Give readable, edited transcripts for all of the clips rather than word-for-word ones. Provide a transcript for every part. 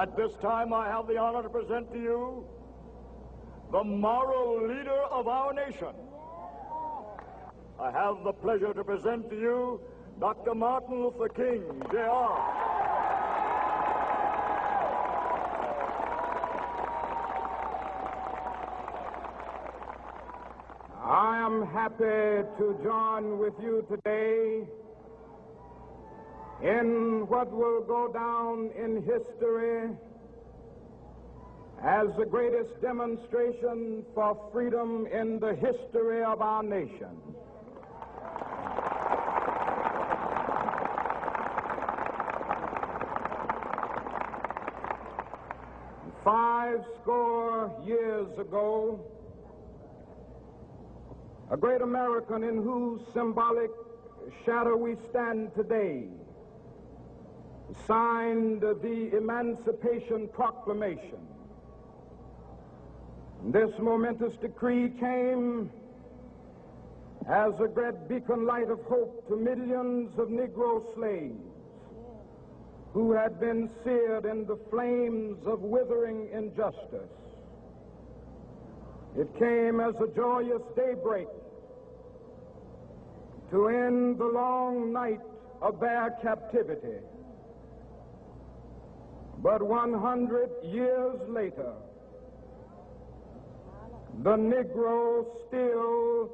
At this time, I have the honor to present to you the moral leader of our nation. I have the pleasure to present to you Dr. Martin Luther King, Jr. I am happy to join with you today in what will go down in history as the greatest demonstration for freedom in the history of our nation. Five score years ago, a great American in whose symbolic shadow we stand today signed the Emancipation Proclamation. This momentous decree came as a great beacon light of hope to millions of Negro slaves who had been seared in the flames of withering injustice. It came as a joyous daybreak to end the long night of their captivity. But 100 years later, the Negro still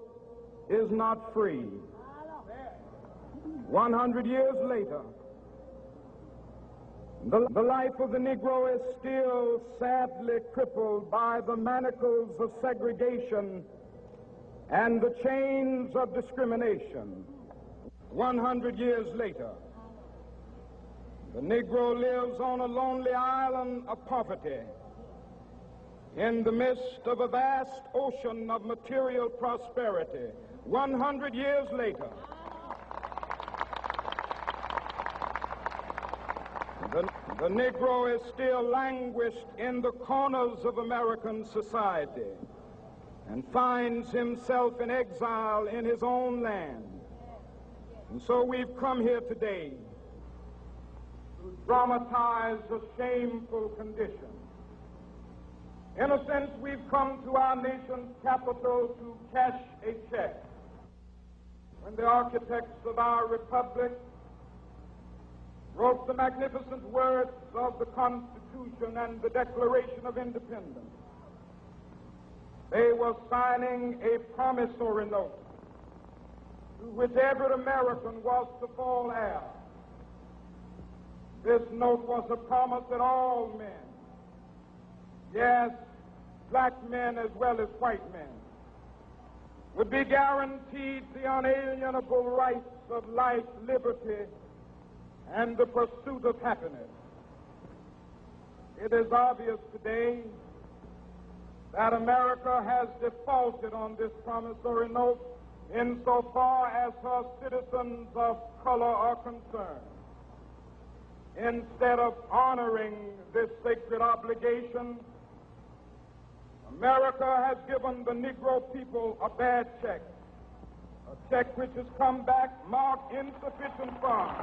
is not free. 100 years later, the life of the Negro is still sadly crippled by the manacles of segregation and the chains of discrimination. 100 years later, the Negro lives on a lonely island of poverty in the midst of a vast ocean of material prosperity. 100 years later, the Negro is still languished in the corners of American society and finds himself in exile in his own land. And so we've come here today to dramatize a shameful condition. In a sense, we've come to our nation's capital to cash a check. When the architects of our republic wrote the magnificent words of the Constitution and the Declaration of Independence, they were signing a promissory note to which every American was to fall heir. This note was a promise that all men, yes, black men as well as white men, would be guaranteed the unalienable rights of life, liberty, and the pursuit of happiness. It is obvious today that America has defaulted on this promissory note insofar as her citizens of color are concerned. Instead of honoring this sacred obligation, America has given the Negro people a bad check, a check which has come back marked insufficient funds.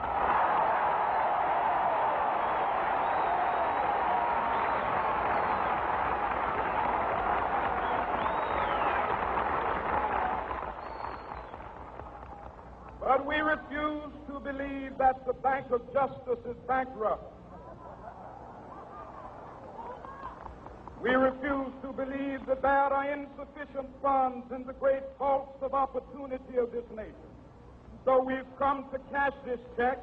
But we refuse to believe that the Bank of Justice is bankrupt. We refuse to believe that there are insufficient funds in the great vaults of opportunity of this nation. So we've come to cash this check,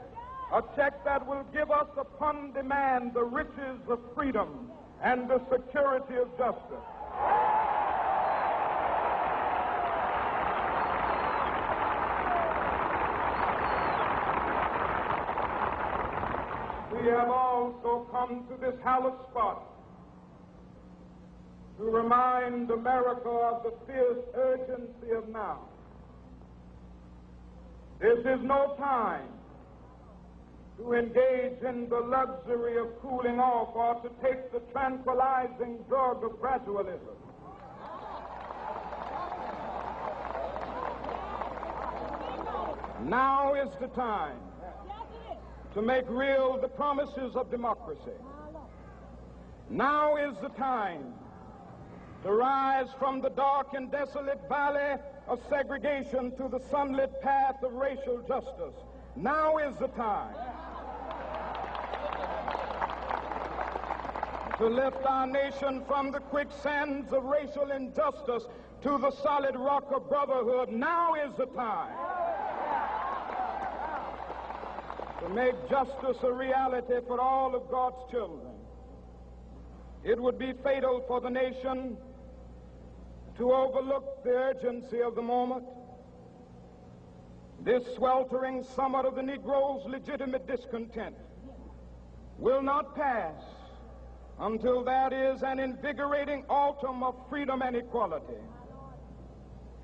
a check that will give us upon demand the riches of freedom and the security of justice. We have also come to this hallowed spot to remind America of the fierce urgency of now. This is no time to engage in the luxury of cooling off or to take the tranquilizing drug of gradualism. Now is the time to make real the promises of democracy. Now is the time to rise from the dark and desolate valley of segregation to the sunlit path of racial justice. Now is the time to lift our nation from the quicksands of racial injustice to the solid rock of brotherhood. Now is the time to make justice a reality for all of God's children. It would be fatal for the nation to overlook the urgency of the moment. This sweltering summit of the Negro's legitimate discontent will not pass until that is an invigorating autumn of freedom and equality.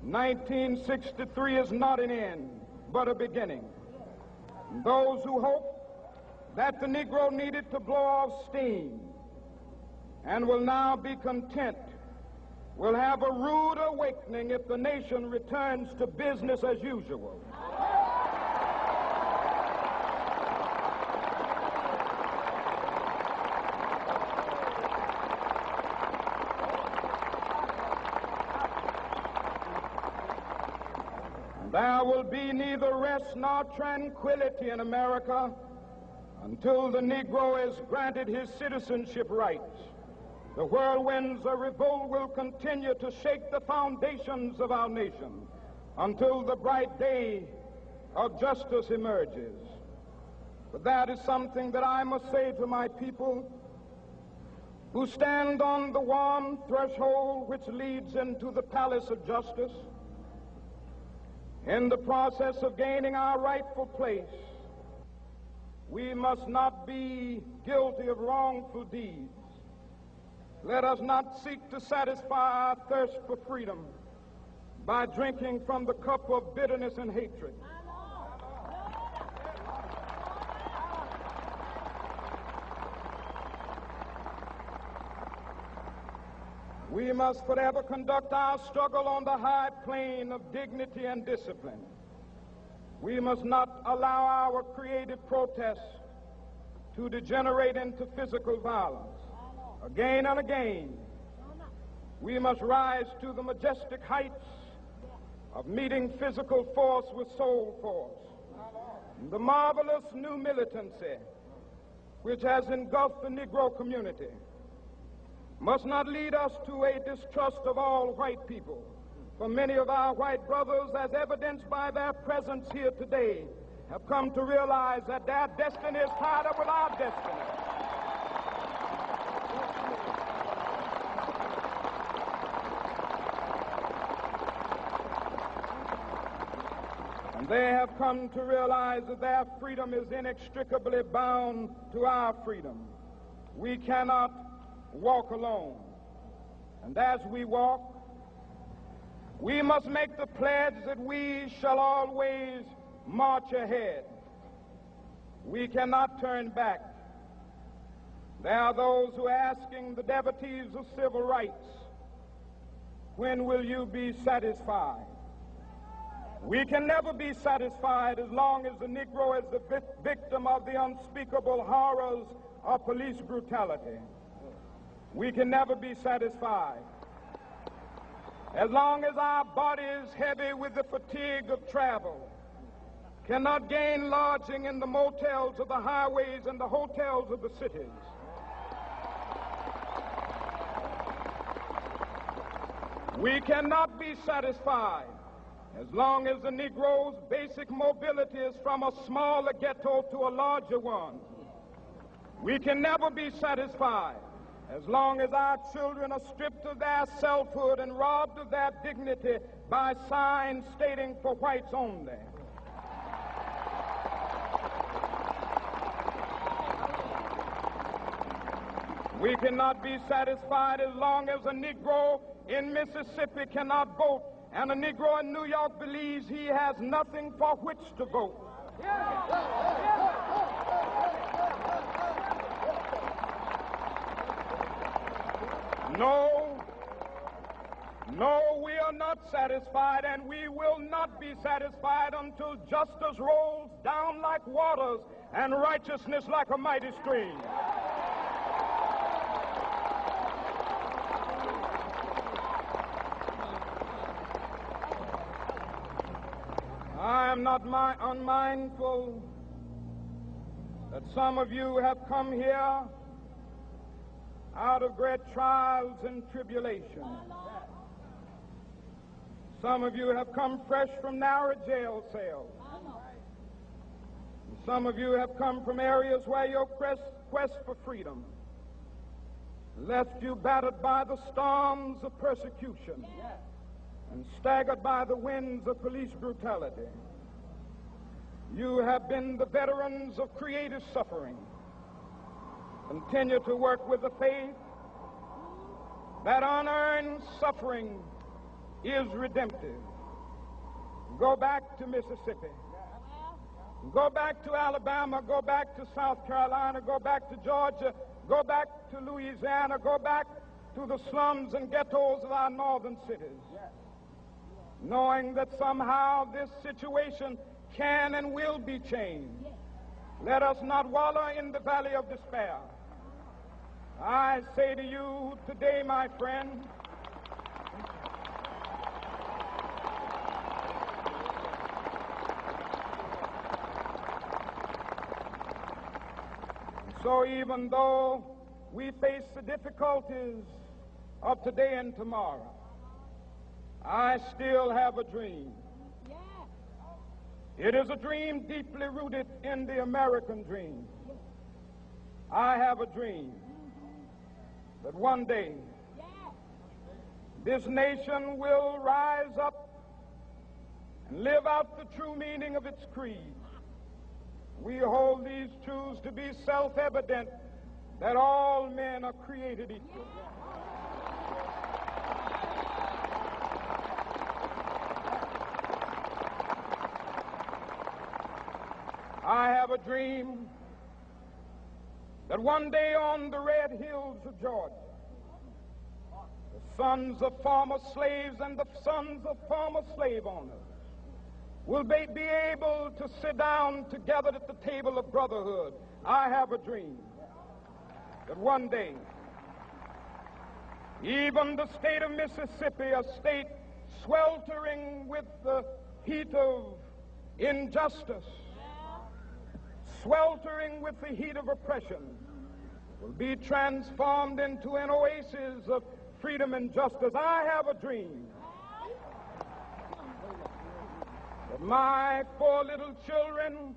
1963 is not an end, but a beginning. Those who hope that the Negro needed to blow off steam and will now be content will have a rude awakening if the nation returns to business as usual. There will be neither rest nor tranquility in America until the Negro is granted his citizenship rights. The whirlwinds of revolt will continue to shake the foundations of our nation until the bright day of justice emerges. But that is something that I must say to my people who stand on the warm threshold which leads into the palace of justice. In the process of gaining our rightful place, we must not be guilty of wrongful deeds. Let us not seek to satisfy our thirst for freedom by drinking from the cup of bitterness and hatred. We must forever conduct our struggle on the high plane of dignity and discipline. We must not allow our creative protests to degenerate into physical violence. Again and again, we must rise to the majestic heights of meeting physical force with soul force. The marvelous new militancy which has engulfed the Negro community must not lead us to a distrust of all white people. For many of our white brothers, as evidenced by their presence here today, have come to realize that their destiny is tied up with our destiny. And they have come to realize that their freedom is inextricably bound to our freedom. We cannot walk alone. And as we walk, we must make the pledge that we shall always march ahead. We cannot turn back. There are those who are asking the devotees of civil rights, when will you be satisfied? We can never be satisfied as long as the Negro is the victim of the unspeakable horrors of police brutality. We can never be satisfied as long as our bodies, heavy with the fatigue of travel, cannot gain lodging in the motels of the highways and the hotels of the cities. We cannot be satisfied as long as the Negro's basic mobility is from a smaller ghetto to a larger one. We can never be satisfied as long as our children are stripped of their selfhood and robbed of their dignity by signs stating for whites only. We cannot be satisfied as long as a Negro in Mississippi cannot vote and a Negro in New York believes he has nothing for which to vote. No, we are not satisfied, and we will not be satisfied until justice rolls down like waters and righteousness like a mighty stream. I am not unmindful that some of you have come here out of great trials and tribulations. Some of you have come fresh from narrow jail cells. Some of you have come from areas where your quest for freedom left you battered by the storms of persecution and staggered by the winds of police brutality. You have been the veterans of creative suffering. Continue to work with the faith that unearned suffering is redemptive. Go back to Mississippi. Go back to Alabama. Go back to South Carolina. Go back to Georgia. Go back to Louisiana. Go back to the slums and ghettos of our northern cities. Knowing that somehow this situation can and will be changed. Let us not wallow in the valley of despair. I say to you today, my friend, so even though we face the difficulties of today and tomorrow, I still have a dream. It is a dream deeply rooted in the American dream. I have a dream that one day this nation will rise up and live out the true meaning of its creed. We hold these truths to be self-evident, that all men are created equal. I have a dream that one day on the red hills of Georgia, the sons of former slaves and the sons of former slave owners will be able to sit down together at the table of brotherhood. I have a dream that one day, even the state of Mississippi, a state sweltering with the heat of injustice, sweltering with the heat of oppression, will be transformed into an oasis of freedom and justice. I have a dream that my 4 little children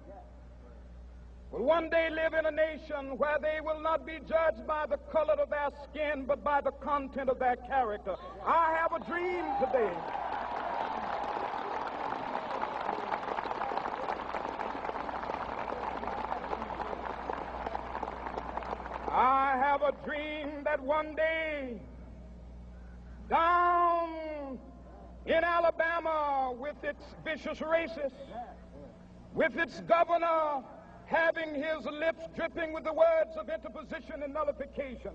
will one day live in a nation where they will not be judged by the color of their skin, but by the content of their character. I have a dream today I have a dream that one day down in Alabama, with its vicious racists, with its governor having his lips dripping with the words of interposition and nullification,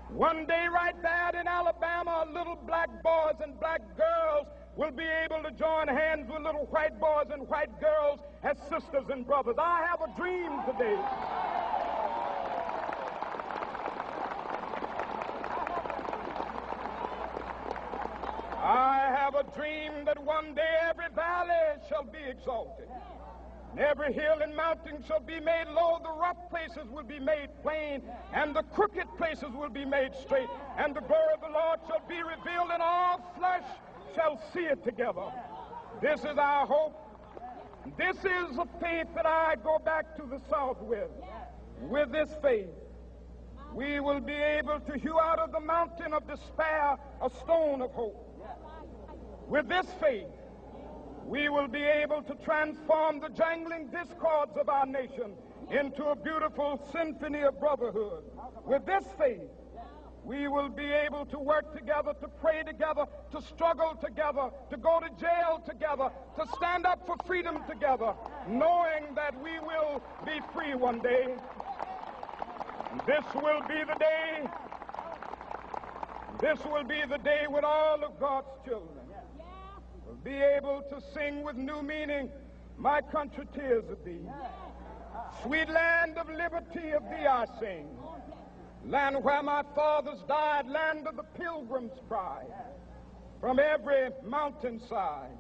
one day right there in Alabama, little black boys and black girls will be able to join hands with little white boys and white girls as sisters and brothers. I have a dream today that one day every valley shall be exalted, and every hill and mountain shall be made low. The rough places will be made plain, and the crooked places will be made straight, and the glory of the Lord shall be revealed, and all flesh shall see it together. This is our hope. This is a faith that I go back to the South with. With this faith, we will be able to hew out of the mountain of despair a stone of hope. With this faith, we will be able to transform the jangling discords of our nation into a beautiful symphony of brotherhood. With this faith, we will be able to work together, to pray together, to struggle together, to go to jail together, to stand up for freedom together, knowing that we will be free one day. This will be the day. This will be the day when all of God's children will be able to sing with new meaning, my country, tears of thee. Sweet land of liberty, of thee I sing. Land where my fathers died, land of the pilgrim's pride. From every mountainside,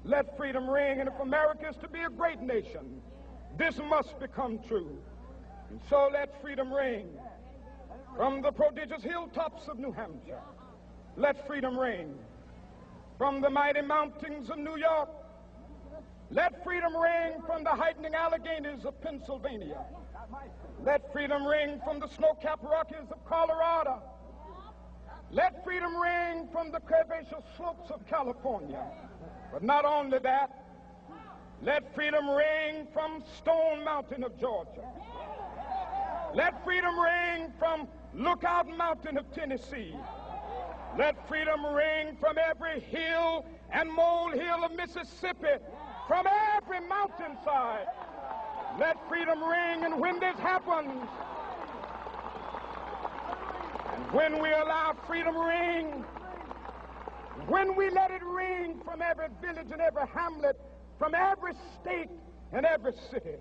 Let freedom ring, and if America is to be a great nation, this must become true. And so let freedom ring from the prodigious hilltops of New Hampshire. Let freedom ring from the mighty mountains of New York. Let freedom ring from the heightening Alleghenies of Pennsylvania. Let freedom ring from the snow-capped Rockies of Colorado. Let freedom ring from the curvaceous slopes of California. But not only that, let freedom ring from Stone Mountain of Georgia. Let freedom ring from Lookout Mountain of Tennessee. Let freedom ring from every hill and molehill of Mississippi, from every mountainside. Let freedom ring, and when this happens, and when we allow freedom ring, when we let it ring from every village and every hamlet, from every state and every city,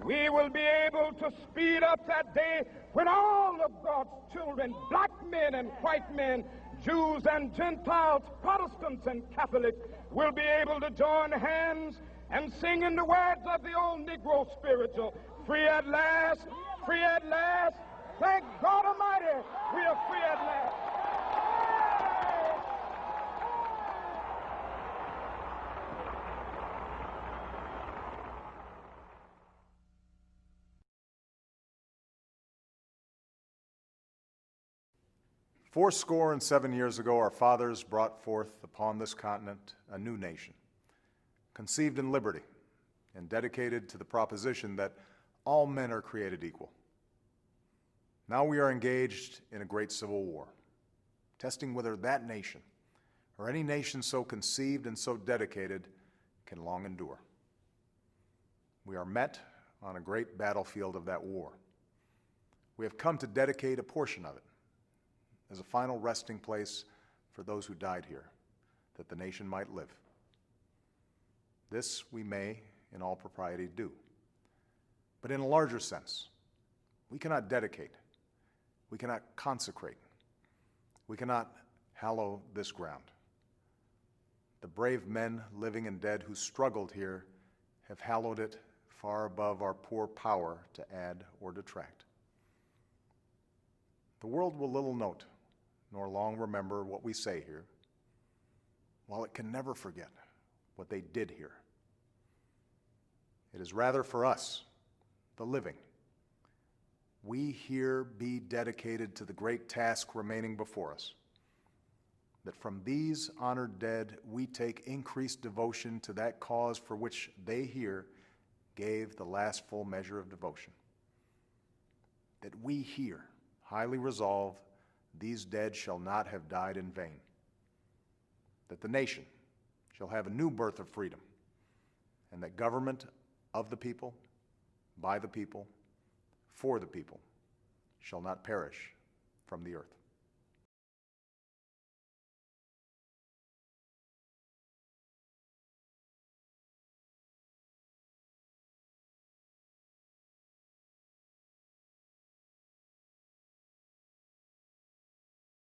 we will be able to speed up that day when all of God's children, black men and white men, Jews and Gentiles, Protestants and Catholics, will be able to join hands and sing in the words of the old Negro spiritual, free at last, free at last. Thank God Almighty, we are free at last. 87 years ago, our fathers brought forth upon this continent a new nation, conceived in liberty and dedicated to the proposition that all men are created equal. Now we are engaged in a great civil war, testing whether that nation, or any nation so conceived and so dedicated, can long endure. We are met on a great battlefield of that war. We have come to dedicate a portion of it as a final resting place for those who died here, that the nation might live. This we may, in all propriety, do. But in a larger sense, we cannot dedicate, we cannot consecrate, we cannot hallow this ground. The brave men, living and dead, who struggled here have hallowed it far above our poor power to add or detract. The world will little note nor long remember what we say here, while it can never forget what they did here. It is rather for us, the living, we here be dedicated to the great task remaining before us, that from these honored dead we take increased devotion to that cause for which they here gave the last full measure of devotion, that we here highly resolve these dead shall not have died in vain, that the nation shall have a new birth of freedom, and that government of the people, by the people, for the people, shall not perish from the earth.